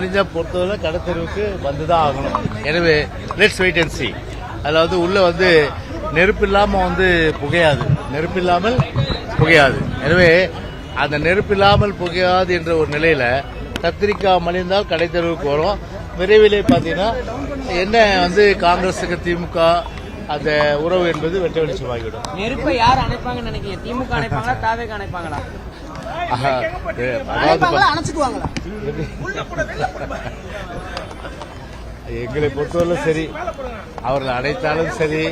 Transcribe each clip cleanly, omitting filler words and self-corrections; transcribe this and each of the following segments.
பொறுத்தவரை கடத்தெருவுக்கு வந்துதான் ஆகணும். எனவே லெட்ஸ் வெயிட் அண்ட் see. அதில் உள்ள நெருப்பு இல்லாமல் புகையாது, நெருப்பு இல்லாமல் புகையாது. எனவே அந்த நெருப்பு இல்லாமல் புகையாது என்ற ஒரு நிலையில கத்திரிக்காய் மலிந்தால் கடைத்தெருவுக்கு வரும். விரைவிலே பார்த்தீங்கன்னா என்ன காங்கிரஸுக்கு திமுக அந்த உறவு என்பது வெட்ட வெளிச்சமாகிவிடும். நெருப்பை யார் அணைப்பாங்கன்னு நினைக்கிறீங்க? திமுக அணைப்பாங்களா, தாவேக அணைப்பாங்களா? எங்களை பொறுத்தவரை சரி, அவர்கள் அணைத்தாலும் சரி,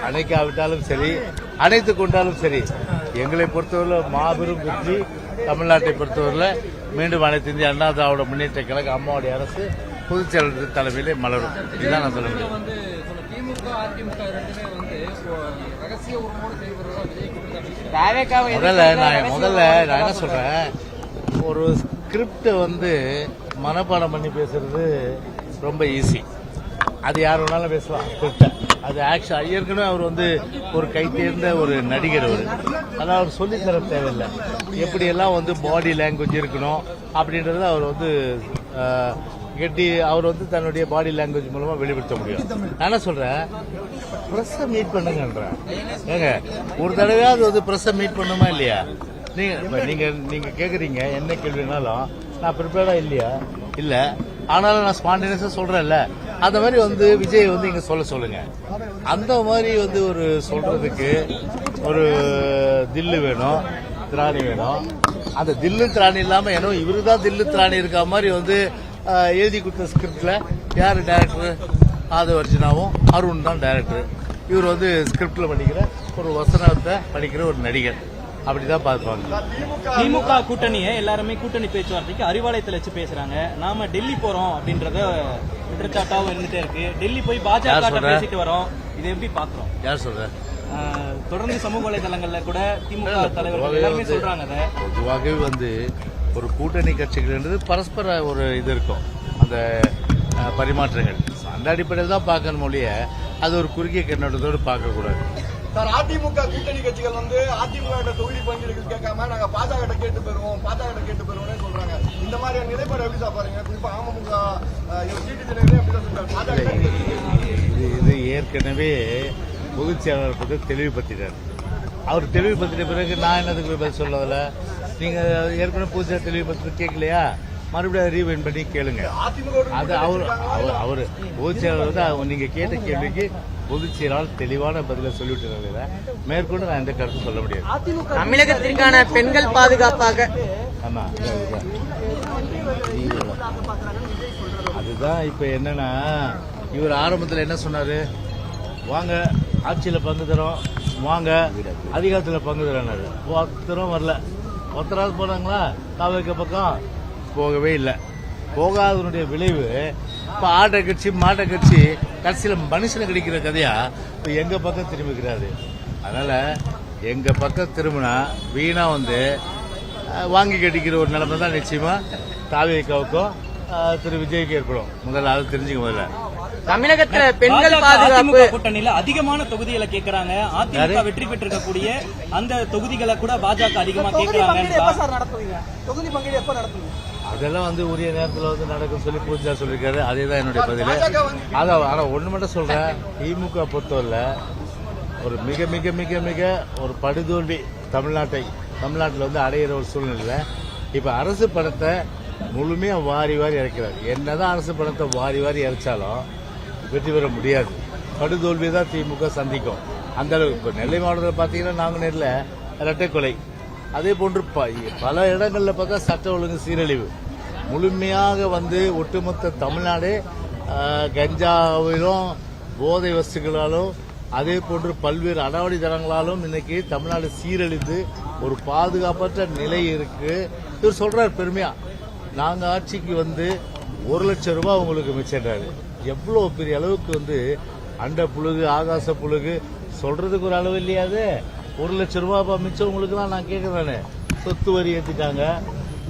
அணைக்காவிட்டாலும் சரி, அணைத்துக் கொண்டாலும் சரி, எங்களை பொறுத்தவரை மாபெரும் வெற்றி. தமிழ்நாட்டை பொறுத்தவரை மீண்டும் அனைத்து இந்திய அண்ணா திராவிட முன்னேற்ற கழக அம்மாவுடைய அரசு பொதுச் செயலாளர் தலைமையிலே மலரும். இதுதான் நான் சொல்ல முடியும். முதல்ல நான் என்ன சொல்றேன், ஒரு ஸ்கிரிப்ட் மனப்பாடம் பண்ணி பேசுறது ரொம்ப ஈஸி. அது யார் வேணாலும் பேசலாம் ஸ்கிரிப்ட. அது ஆக்ஷன் ஏற்கனவே அவர் ஒரு கை தேர்ந்த ஒரு நடிகர். அதனால் அவர் சொல்லித்தர தேவையில்லை. எப்படியெல்லாம் பாடி லாங்குவேஜ் இருக்கணும் அப்படின்றத அவர் கெட்டி அவர் தன்னுடைய பாடி லாங்குவேஜ் மூலமா வெளிப்படுத்த முடியும். நான் என்ன சொல்றேன், பிரஸ்ஸை மீட் பண்ணுங்கன்றேன். ஏங்க ஒரு தடவையாவது பிரஸ்ஸை மீட் பண்ணுமா இல்லையா? நீங்க கேக்குறீங்க என்ன கேள்வினாலும் நான் ப்ரிப்பேர்டா இல்லையா? இல்ல, ஆனாலும் நான் ஸ்பான்டேனியஸா சொல்றேன்ல. அந்த மாதிரி விஜய் இங்க சொல்லுங்க. அந்த மாதிரி ஒரு சொல்றதுக்கு ஒரு தில்லு வேணும், திராணி வேணும். அந்த தில்லு திராணி இல்லாம ஏன்னா இவருதான் தில்லு திராணி இருக்க மாதிரி எழுதி கொடுத்த ஸ்கிரிப்ட்ல யாரு டைரக்டர்? ஆதவர்ஜனாவும் அருண் தான் டைரக்டர். இவர் ஸ்கிரிப்ட்ல படிக்கிற ஒரு வசனத்தை படிக்கிற ஒரு நடிகர். அப்படிதான் பார்ப்பாங்க. திமுக கூட்டணியை எல்லாருமே கூட்டணி பேச்சுவார்த்தைக்கு அறிவாலயத்தில் வச்சு பேசுறாங்க. நாம டெல்லி போறோம் அப்படின்றத குற்றச்சாட்டாவும் இருந்துட்டே இருக்கு. டெல்லி போய் பாஜக பேசிட்டு வரோம். இதை எப்படி பாக்குறோம்? யார் சொல்ற? தொடர்ந்து சமூக வலைதளங்கள்ல கூட திமுக தலைவர்கள் எல்லாருமே சொல்றாங்க. பொதுவாகவே ஒரு கூட்டணி கட்சிகள் பரஸ்பர ஒரு இது இருக்கும், அந்த பரிமாற்றங்கள். அந்த அடிப்படையில் தான் பார்க்கணும் மொழிய அது ஒரு குறுகிய கண்ணோட்டத்தோடு பார்க்க கூடாது. சார், அதிமுக கூட்டணி கட்சிகள் அதிமுக தொகுதி பங்கீடுகள் கேட்காம நாங்க பாஜக கேட்டு பெறுவோம், பாஜக கேட்டு பெறுவோம்னு சொல்றாங்க. இந்த மாதிரியான நிலைப்பாடு எப்படி சார் பாருங்க? குறிப்பா அமமுக இது ஏற்கனவே பொதுச் செயலாளர் பற்றி தெளிவுபடுத்திட்டார். அவர் தெளிவுபடுத்தின பிறகு நான் என்னதுக்கு பதில் சொல்லல. நீங்க ஏற்கனவே புதுசாக தெளிவுபடுத்தி கேட்கலையா? மறுபடியும் ரீவைண்ட் பண்ணி கேளுங்க. அது அவரு பொதுச் செயலாளர் நீங்க கேட்ட கேள்விக்கு பொதுச் செயலாளர் தெளிவான பதில சொல்லிவிட்டு மேற்கொண்டு நான் எந்த கருத்து சொல்ல முடியாது. தமிழகத்திற்கான பெண்கள் பாதுகாப்பாக ஆமா, அதுதான் இப்ப என்னன்னா, இவர் ஆரம்பத்தில் என்ன சொன்னாரு, வாங்க ஆட்சியில பங்கு தரோம், வாங்க அதிகாரத்தில் பங்கு தரோம். ஒருத்தரும் வரல. ஒருத்தராவது போனாங்களா? காவேரி பக்கம் போகவே இல்லை. போகாதனுடைய விளைவு இப்ப ஆட்டை கட்சி மாட்டை கட்சி கட்சியில மனுஷனை கிடைக்கிற கதையா இப்ப எங்க பக்கம் திரும்பிக்கிறாரு. அதனால எங்க பக்கம் திரும்பினா வீணா வாங்கி கட்டிக்கிற ஒரு நிலைமை தான் நிச்சயமா தாவேக்காவுக்கும் திரு விஜய்க்கு ஏற்படும். முதல்ல அது தெரிஞ்சுக்க. முதல்ல தமிழகத்துல பெண்கள் பாதுகாப்பு கூட்டணியில அதிகமான தொகுதிகளை கேட்கறாங்க. அதிமுக வெற்றி பெற்றிருக்கக்கூடிய அந்த தொகுதிகளை கூட பாஜக அதிகமா கேட்கறாங்க. தொகுதி பங்கீடு எப்ப நடத்துவீங்க? அதெல்லாம் உரிய நேரத்தில் நடக்கும் சொல்லி பூஜா சொல்லியிருக்காரு. அதே தான் என்னுடைய பதில். ஆனா ஒண்ணு மட்டும் சொல்றேன், திமுக பொறுத்தவரை ஒரு மிக மிக மிக மிக ஒரு படுதோல்வி தமிழ்நாட்டில் அடையிற ஒரு சூழ்நிலை. இப்ப அரசு பணத்தை முழுமையா வாரி வாரி இறக்கிறார். என்னதான் அரசு பணத்தை வாரி வாரி இறைச்சாலும் வெற்றி பெற முடியாது. படுதோல்வி தான் திமுக சந்திக்கும். அந்த அளவுக்கு இப்ப நெல்லை மாவட்டத்தில் பாத்தீங்கன்னா நாங்குநேரில் இரட்டை கொலை, அதே போன்று பல இடங்கள்ல பார்த்தா சட்ட ஒழுங்கு சீரழிவு. முழுமையாக ஒட்டுமொத்த தமிழ்நாடே கஞ்சாவிலும் போதை வஸ்துகளாலும் அதே போன்று பல்வேறு அடாவடித்தனங்களாலும் இன்னைக்கு தமிழ்நாடு சீரழிந்து ஒரு பாதுகாப்பற்ற நிலை இருக்கு. இவர் சொல்றாரு பெருமையா, நாங்க ஆட்சிக்கு 1 லட்சம் ரூபாய் உங்களுக்கு மிச்சன்றாரு. எவ்வளவு பெரிய அளவுக்கு அண்ட புழுகு ஆகாச புழுகு சொல்றதுக்கு ஒரு அளவு இல்லையாது. 1 லட்சம் ரூபாய் மிச்சம் உங்களுக்கு தான் நான் கேட்கறேன்னு. சொத்து வரி ஏத்திட்டாங்க,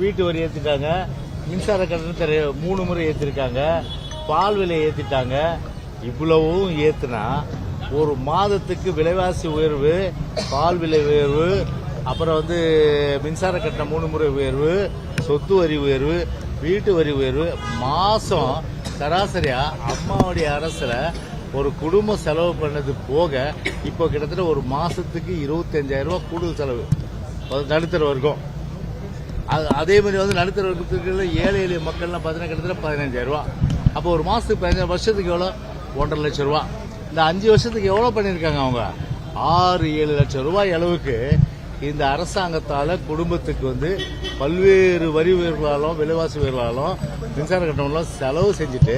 வீட்டு வரி ஏத்திட்டாங்க, மின்சார கட்டணத்தை 3 முறை ஏத்திருக்காங்க, பால் விலை ஏத்திட்டாங்க. இவ்வளவும் ஏத்துனா ஒரு மாதத்துக்கு விலைவாசி உயர்வு, பால் விலை உயர்வு, அப்புறம் மின்சார கட்டணம் 3 முறை உயர்வு, சொத்து வரி உயர்வு, வீட்டு வரி உயர்வு மாசம் சராசரியா அம்மாவுடைய அரசுல ஒரு குடும்பம் செலவு பண்ணது போக இப்போ கிட்டத்தட்ட ஒரு மாசத்துக்கு 25,000 ரூபாய் கூடுதல் செலவு நடுத்தர வர்க்கம். அதே மாதிரி வந்து நடுத்தர வர்க்கத்துக்கு ஏழை எளிய மக்கள்லாம் பார்த்தீங்கன்னா கிட்டத்தட்ட 15,000 ரூபாய். அப்போ ஒரு மாசத்துக்கு 15 வருஷத்துக்கு எவ்வளோ 1.5 லட்சம் ரூபாய். இந்த 5 வருஷத்துக்கு எவ்வளோ பண்ணியிருக்காங்க அவங்க 6-7 லட்சம் ரூபாய் அளவுக்கு இந்த அரசாங்கத்தால குடும்பத்துக்கு வந்து பல்வேறு வரி உயர்வுகளாலும் விலைவாசி உயர்வுகளாலும் மின்சார கட்டணம்லாம் செலவு செஞ்சுட்டு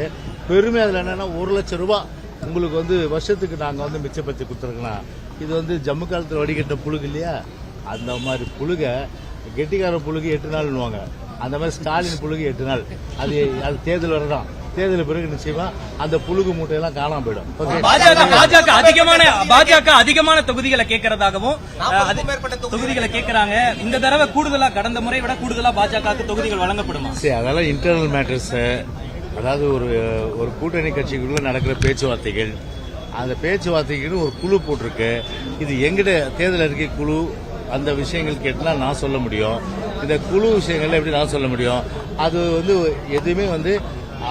பெருமை அதில் என்னன்னா 1 லட்சம் ரூபாய் உங்களுக்கு வந்து வருஷத்துக்கு நாங்கள் வந்து மிச்சப்படுத்தி கொடுத்துருக்கலாம். இது வந்து ஜம்மு காலத்தில் வடிகட்ட புழுகு இல்லையா, அந்த மாதிரி புழுக கெட்டிக்கார புழுகு 8 நாள்னுவாங்க. அந்த மாதிரி ஸ்டாலின் புழுகு 8 நாள். அது தேர்தல் வரதான். தேர்தல் பிறகு நிச்சயமா அந்த புழுகு மூட்டையெல்லாம் காணாம போயிடும். பாஜக அதிகமான தொகுதிகளை கேட்கறதாகவும் தொகுதிகளை கேட்கறாங்க. இந்த தடவை கூடுதலா கடந்த முறை விட கூடுதலா பாஜக தொகுதிகள் வழங்கப்படுமா? சரி, அதெல்லாம் இன்டர்னல் மேட்டர்ஸ். அதாவது ஒரு கூட்டணி கட்சிக்குள்ள நடக்கிற பேச்சுவார்த்தைகள், அந்த பேச்சுவார்த்தைக்கு ஒரு குழு போட்டிருக்கு. இது எங்கிட்ட தேர்தல் அறிக்கை குழு அந்த விஷயங்கள் கேட்டுலாம் நான் சொல்ல முடியும். இந்த குழு விஷயங்கள்ல எப்படி நான் சொல்ல முடியும்? அது வந்து எதுவுமே வந்து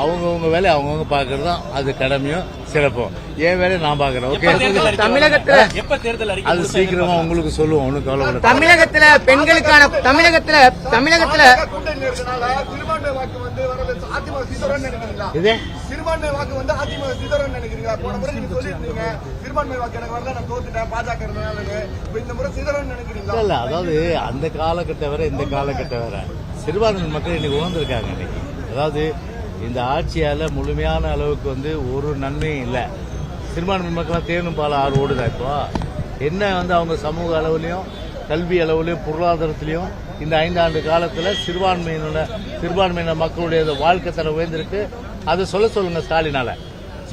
அவங்கவுங்க வேலையை அவங்கவுங்க பாக்குறது தான் அது கடமையும் சிறப்பும். என் வேலையை நான் பாக்குறேன். ஓகே, தமிழகத்துல எப்ப தேர்தல் அறிக்கை அது சீக்கிரமா உங்களுக்கு சொல்லுவோம். ஒன்னும் கவலை. தமிழகத்துல பெண்களுக்கான தமிழகத்துல கூட்டணி இருக்கனால சிறுபான்மை வாக்கு வந்து வரது அதிமுக சிதறன்னு நினைக்கிறீங்களா? இதே சிறுபான்மை வாக்கு வந்து அதிமுக சிதறன்னு நினைக்கிறீங்களா? போன முறை நீங்க சொல்லிருந்தீங்க சிறுபான்மை வாக்கு எனக்கு வரல, நான் தோத்துட்டேன் பாஜக இருந்தனால. இந்த முறை சிதறன்னு நினைக்கிறீங்களா? இல்ல, அதாவது அந்த காலகட்டம் வேற இந்த காலகட்டம் வேற. சிறுபான்மை மக்கள் இன்னைக்கு உணர்ந்திருக்காங்க. இன்னைக்கு அதாவது இந்த ஆட்சியால முழுமையான அளவுக்கு வந்து ஒரு நன்மையும் இல்லை. சிறுபான்மை மக்கள் தேனும் பால ஆறு ஓடுதா? இப்போ என்ன வந்து அவங்க சமூக அளவுலையும் கல்வி அளவுலையும் பொருளாதாரத்திலையும் இந்த 5 ஆண்டு காலத்துல சிறுபான்மையின மக்களுடைய வாழ்க்கை தரம் உயர்ந்திருக்கு. அதை சொல்ல சொல்லுங்க ஸ்டாலினால,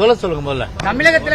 சொல்ல சொல்லுங்க முதல்ல. தமிழகத்துல